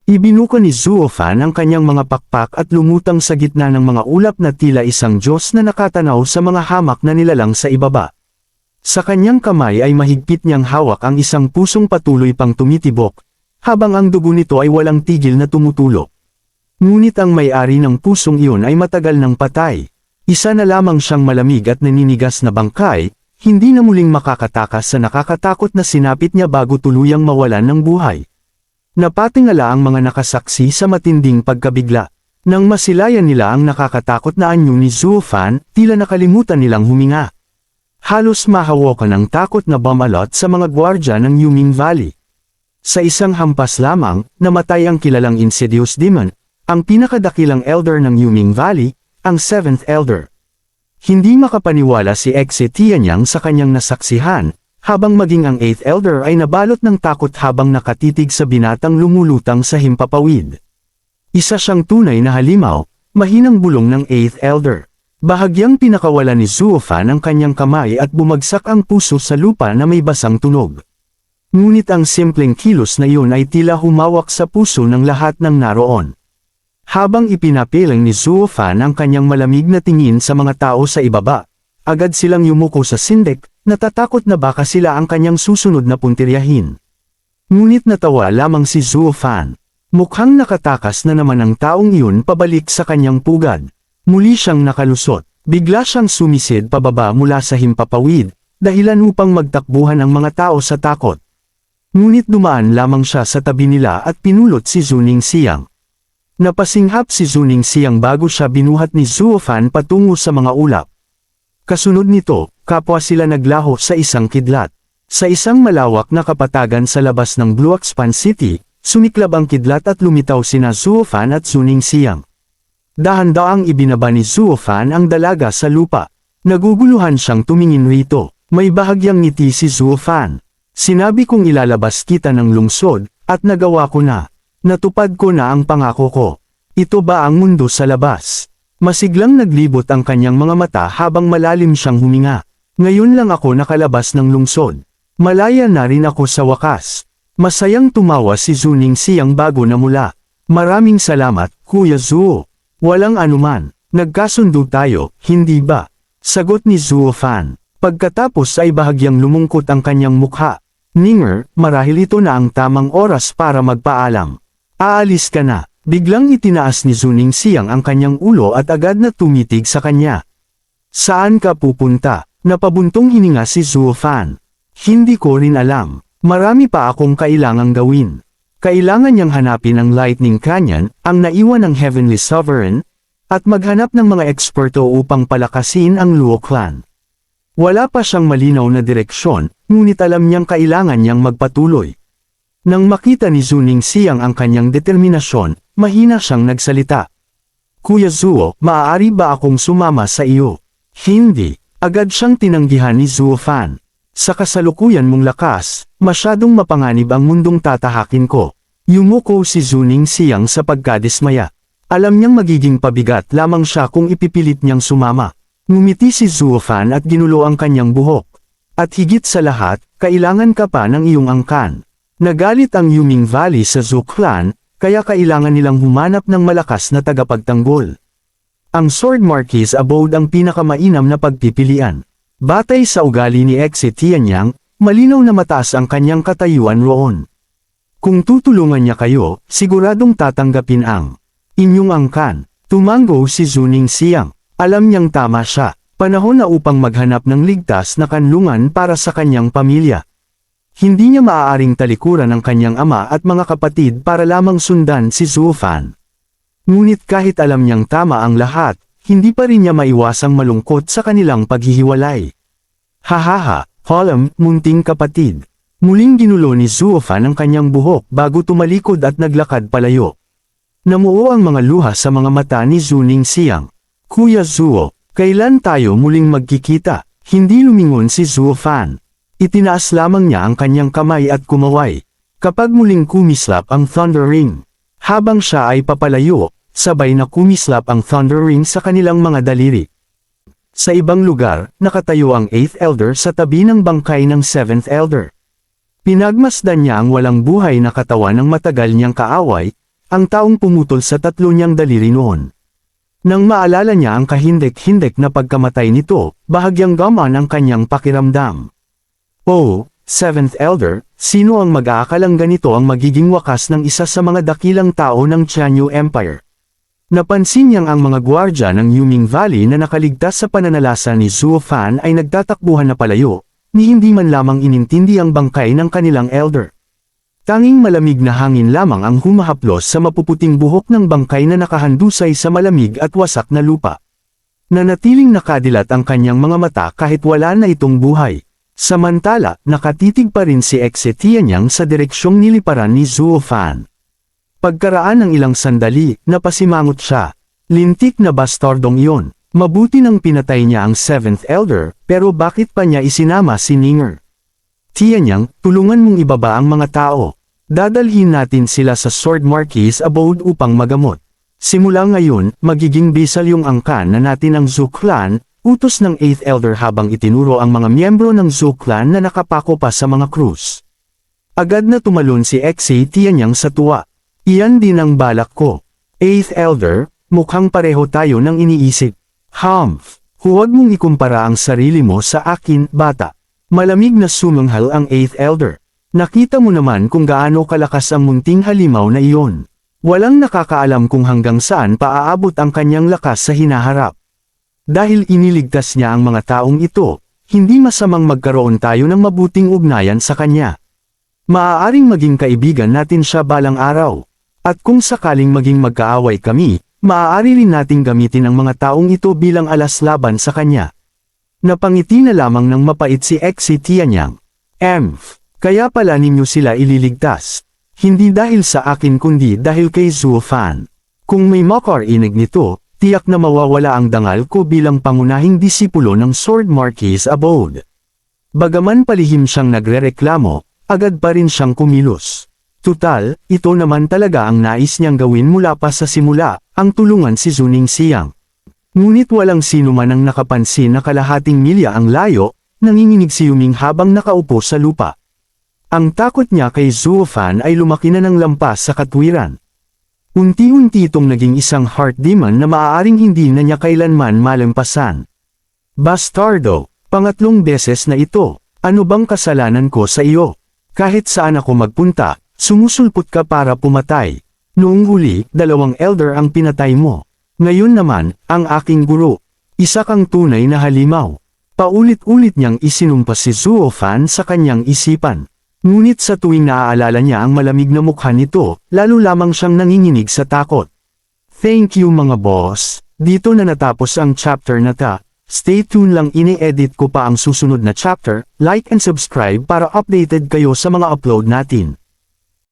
Ibinuka ni Zuofan ang kanyang mga pakpak at lumutang sa gitna ng mga ulap na tila isang Diyos na nakatanaw sa mga hamak na nilalang sa ibaba. Sa kanyang kamay ay mahigpit niyang hawak ang isang pusong patuloy pang tumitibok, habang ang dugo nito ay walang tigil na tumutulo. Ngunit ang may-ari ng pusong iyon ay matagal nang patay. Isa na lamang siyang malamig at naninigas na bangkay, hindi na muling makakatakas sa nakakatakot na sinapit niya bago tuluyang mawalan ng buhay. Napatingala ang mga nakasaksi sa matinding pagkabigla. Nang masilayan nila ang nakakatakot na anyo ni Zuofan, tila nakalimutan nilang huminga. Halos mahawakan ng takot na bumalot sa mga gwardya ng Yuming Valley. Sa isang hampas lamang, namatay ang kilalang Insidious Demon, ang pinakadakilang elder ng Yuming Valley, ang 7th Elder. Hindi makapaniwala si Exe Tianyang sa kanyang nasaksihan, habang maging ang 8th Elder ay nabalot ng takot habang nakatitig sa binatang lumulutang sa himpapawid. Isa siyang tunay na halimaw, mahinang bulong ng 8th Elder. Bahagyang pinakawala ni Zuofan ang kanyang kamay at bumagsak ang puso sa lupa na may basang tunog. Ngunit ang simpleng kilos na iyon ay tila humawak sa puso ng lahat ng naroon. Habang ipinapilang ni Zuofan ang kanyang malamig na tingin sa mga tao sa ibaba, agad silang yumuko sa sindik, natatakot na baka sila ang kanyang susunod na puntiryahin. Ngunit natawa lamang si Zuofan. Mukhang nakatakas na naman ang taong iyon pabalik sa kanyang pugad. Muli siyang nakalusot. Bigla siyang sumisid pababa mula sa himpapawid, dahilan upang magtakbuhan ang mga tao sa takot. Ngunit dumaan lamang siya sa tabi nila at pinulot si Zuning Siang. Napasinghap si Zuning Siang bago siya binuhat ni Zuofan patungo sa mga ulap. Kasunod nito, kapwa sila naglaho sa isang kidlat. Sa isang malawak na kapatagan sa labas ng Bluakspan City, sumiklab ang kidlat at lumitaw sina Zuofan at Zuning Siang. Dahan-daang ibinaba ni Zuofan ang dalaga sa lupa. Naguguluhan siyang tumingin rito. May bahagyang ngiti si Zuofan. Sinabi kong ilalabas kita ng lungsod, at nagawa ko na. Natupad ko na ang pangako ko. Ito ba ang mundo sa labas? Masiglang naglibot ang kanyang mga mata habang malalim siyang huminga. Ngayon lang ako nakalabas ng lungsod. Malaya na rin ako sa wakas. Masayang tumawa si Zuning Siang bago namula. Maraming salamat, Kuya Zuo. Walang anuman. Nagkasundo tayo, hindi ba? Sagot ni Zuofan. Pagkatapos ay bahagyang lumungkot ang kanyang mukha. Ninger, marahil ito na ang tamang oras para magpaalam. Aalis ka na. Biglang itinaas ni Zuning Siang ang kanyang ulo at agad na tumitig sa kanya. Saan ka pupunta? Napabuntong hininga si Zuofan. Hindi ko rin alam. Marami pa akong kailangang gawin. Kailangan niyang hanapin ang Lightning Canyon, ang naiwan ng Heavenly Sovereign, at maghanap ng mga eksperto upang palakasin ang Luo Clan. Wala pa siyang malinaw na direksyon, ngunit alam niyang kailangan niyang magpatuloy. Nang makita ni Zuning Siang ang kanyang determinasyon, mahina siyang nagsalita. Kuya Zuo, maaari ba akong sumama sa iyo? Hindi. Agad siyang tinanggihan ni Zuofan. Sa kasalukuyan mong lakas, masyadong mapanganib ang mundong tatahakin ko. Yumuko si Zuning Siang sa pagkadismaya. Alam niyang magiging pabigat lamang siya kung ipipilit niyang sumama. Ngumiti si Zuofan at ginulo ang kanyang buhok. At higit sa lahat, kailangan ka pa ng iyong angkan. Nagalit ang Yuming Valley sa Zhou Clan, kaya kailangan nilang humanap ng malakas na tagapagtanggol. Ang Sword Marquis Abode ang pinakamainam na pagpipilian. Batay sa ugali ni Exe Tianyang, malinaw na mataas ang kanyang katayuan roon. Kung tutulungan niya kayo, siguradong tatanggapin ang inyong angkan. Tumango si Zuning Siang. Alam niyang tama siya. Panahon na upang maghanap ng ligtas na kanlungan para sa kanyang pamilya. Hindi niya maaaring talikuran ang kanyang ama at mga kapatid para lamang sundan si Zuofan. Ngunit kahit alam niyang tama ang lahat, hindi pa rin niya maiwasang malungkot sa kanilang paghihiwalay. Hahaha, Holam, munting kapatid. Muling ginulo ni Zuofan ang kanyang buhok bago tumalikod at naglakad palayo. Namuo ang mga luha sa mga mata ni Zuning Siang. Kuya Zuo, kailan tayo muling magkikita? Hindi lumingon si Zuofan. Itinaas lamang niya ang kanyang kamay at kumaway. Kapag muling kumislap ang Thunder Ring. Habang siya ay papalayo, sabay na kumislap ang Thunder Ring sa kanilang mga daliri. Sa ibang lugar, nakatayo ang 8th Elder sa tabi ng bangkay ng 7th Elder. Pinagmasdan niya ang walang buhay na katawan ng matagal niyang kaaway, ang taong pumutol sa tatlo niyang daliri noon. Nang maalala niya ang kahindek-hindek na pagkamatay nito, bahagyang gaman ang kanyang pakiramdam. Oh, Seventh Elder, sino ang mag-aakalang ganito ang magiging wakas ng isa sa mga dakilang tao ng Tianyu Empire? Napansin niyang ang mga gwardya ng Yuming Valley na nakaligtas sa pananalasa ni Zhuo Fan ay nagtatakbuhan na palayo, ni hindi man lamang inintindi ang bangkay ng kanilang elder. Tanging malamig na hangin lamang ang humahaplos sa mapuputing buhok ng bangkay na nakahandusay sa malamig at wasak na lupa. Nanatiling nakadilat ang kanyang mga mata kahit wala na itong buhay. Samantala, nakatitig pa rin si Xe Tianyang sa direksyong niliparan ni Zhuo Fan. Pagkaraan ng ilang sandali, napasimangot siya. Lintik na bastardong iyon. Mabuti nang pinatay niya ang Seventh Elder, pero bakit pa niya isinama si Ninger? Tianyang, tulungan mong ibaba ang mga tao. Dadalhin natin sila sa Sword Marquis Abode upang magamot. Simula ngayon, magiging bisal yung angkan na natin ang Zhou Clan, utos ng 8th Elder habang itinuro ang mga miyembro ng Zhou Clan na nakapako pa sa mga krus. Agad na tumalon si Xe Tianyang sa tuwa. Iyan din ang balak ko. 8th Elder, mukhang pareho tayo ng iniisip. Humph, huwag mong ikumpara ang sarili mo sa akin, bata. Malamig na sumanghal ang 8th Elder. Nakita mo naman kung gaano kalakas ang munting halimaw na iyon. Walang nakakaalam kung hanggang saan paaabot ang kanyang lakas sa hinaharap. Dahil iniligtas niya ang mga taong ito, hindi masamang magkaroon tayo ng mabuting ugnayan sa kanya. Maaaring maging kaibigan natin siya balang araw. At kung sakaling maging magkaaway kami, maaari rin nating gamitin ang mga taong ito bilang alas laban sa kanya. Napangiti na lamang ng mapait si Xe Tianyang. Kaya pala ninyo sila ililigtas. Hindi dahil sa akin kundi dahil kay Zhuo Fan. Kung may makarinig nito, tiyak na mawawala ang dangal ko bilang pangunahing disipulo ng Sword Marquis Abode. Bagaman palihim siyang nagrereklamo, agad pa rin siyang kumilos. Tutal, ito naman talaga ang nais niyang gawin mula pa sa simula, ang tulungan si Zuning Xiang. Ngunit walang sino man ang nakapansin na kalahating milya ang layo, nanginginig si Yuming habang nakaupo sa lupa. Ang takot niya kay Zhuo Fan ay lumaki na ng lampas sa katwiran. Unti-unti itong naging isang heart demon na maaaring hindi na niya kailanman malampasan. Bastardo, pangatlong beses na ito, ano bang kasalanan ko sa iyo? Kahit saan ako magpunta, sumusulpot ka para pumatay. Noong huli, 2 elder ang pinatay mo. Ngayon naman, ang aking guro. Isa kang tunay na halimaw. Paulit-ulit niyang isinumpa si Zhuo Fan sa kanyang isipan. Ngunit sa tuwing naaalala niya ang malamig na mukha nito, lalo lamang siyang nanginginig sa takot. Thank you mga boss. Dito na natapos ang chapter na ta. Stay tuned lang, ini-edit ko pa ang susunod na chapter. Like and subscribe para updated kayo sa mga upload natin.